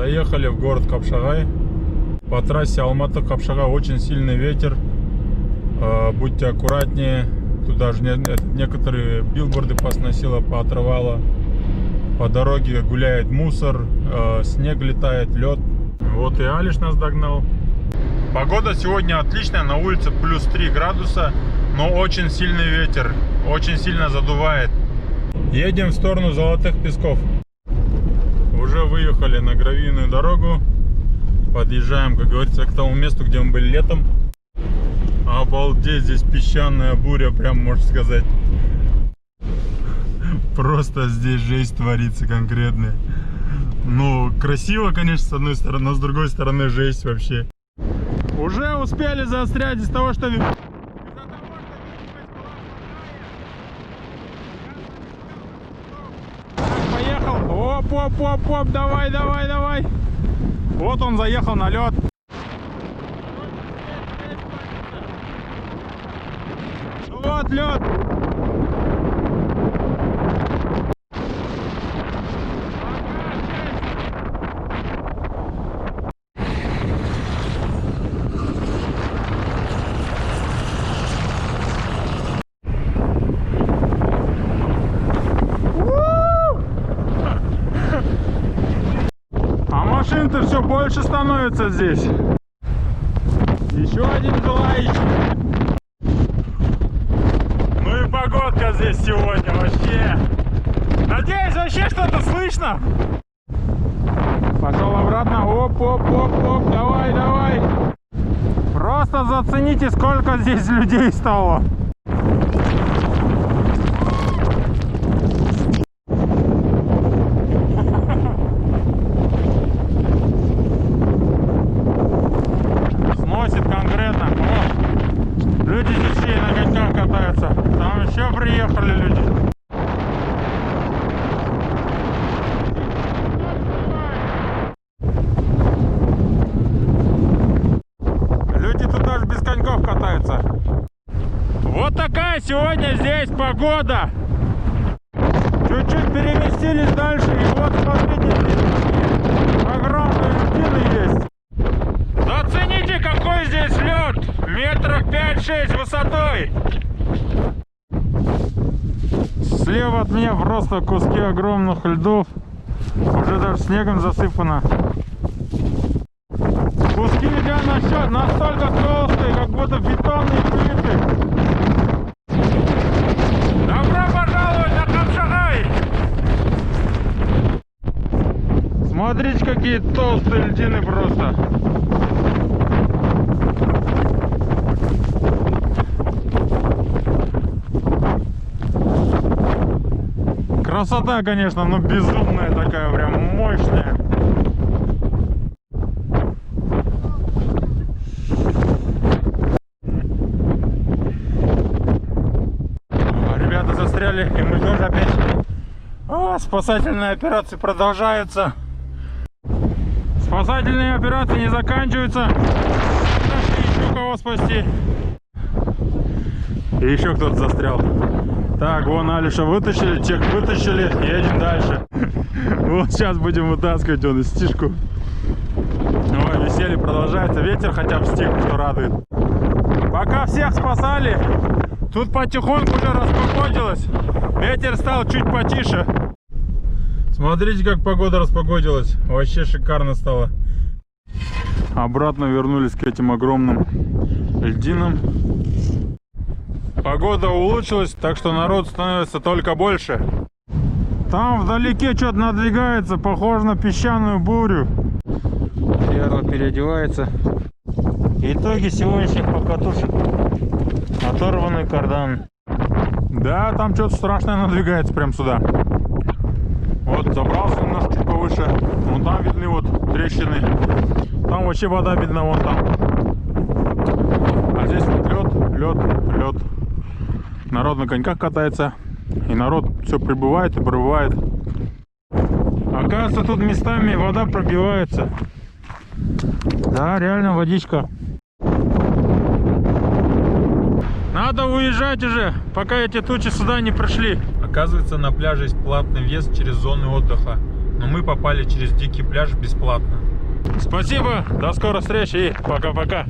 Заехали в город Капшагай. По трассе Алматы-Капшагай очень сильный ветер. Будьте аккуратнее. Тут даже некоторые билборды посносило, поотрывало. По дороге гуляет мусор, снег летает, лед. Вот и Алиш нас догнал. Погода сегодня отличная, на улице плюс 3 градуса, но очень сильный ветер, очень сильно задувает. Едем в сторону Золотых Песков. Уже выехали на гравийную дорогу. Подъезжаем, как говорится, к тому месту, где мы были летом. Обалдеть, здесь песчаная буря, прям можно сказать. Просто здесь жесть творится конкретная. Ну, красиво, конечно, с одной стороны, но с другой стороны жесть вообще. Уже успели заострять из-за того, что... Поехал. Оп, давай. Вот он заехал на лед. Вот лед. Машин-то все больше становится здесь. Еще один желающий. Ну и погодка здесь сегодня вообще. Надеюсь, вообще что-то слышно. Пошел обратно. Оп. Давай. Просто зацените, сколько здесь людей стало. Люди здесь на коньках катаются. Там еще приехали люди. Люди тут даже без коньков катаются. Вот такая сегодня здесь погода. Чуть-чуть переместились дальше. И вот смотрите, здесь огромные льдины есть. Зацените, какой здесь лед. Метров 5-6 высотой. Слева от меня просто куски огромных льдов. Уже даже снегом засыпано. Куски льда настолько толстые, как будто бетонные плиты. Добро пожаловать на Капшагай! Смотрите, какие толстые льдины просто. Красота, конечно, но безумная такая, прям мощная. Ребята застряли, и мы тоже опять. Спасательные операции продолжаются. Спасательные операции не заканчиваются. Еще кого спасти. И еще кто-то застрял. Так, вон Алиша вытащили, тех вытащили, едем дальше. Вот сейчас будем вытаскивать он из стишку. Ой, веселье продолжается, ветер хотя бы стих, что радует. Пока всех спасали, тут потихоньку уже распогодилось. Ветер стал чуть потише. Смотрите, как погода распогодилась, вообще шикарно стало. Обратно вернулись к этим огромным льдинам. Погода улучшилась, так что народ становится только больше. Там вдалеке что-то надвигается, похоже на песчаную бурю. Ярла переодевается. Итоги сегодняшних покатушек. Оторванный кардан. Да, там что-то страшное надвигается прям сюда. Вот, забрался немножко чуть повыше. Вон там видны вот трещины. Там вообще вода видна, вон там. А здесь вот лед. Народ на коньках катается, и народ все прибывает и прибывает. Оказывается, тут местами вода пробивается. Да, реально водичка. Надо уезжать уже, пока эти тучи сюда не пришли. Оказывается, на пляже есть платный въезд через зоны отдыха. Но мы попали через дикий пляж бесплатно. Спасибо, до скорой встречи и пока-пока.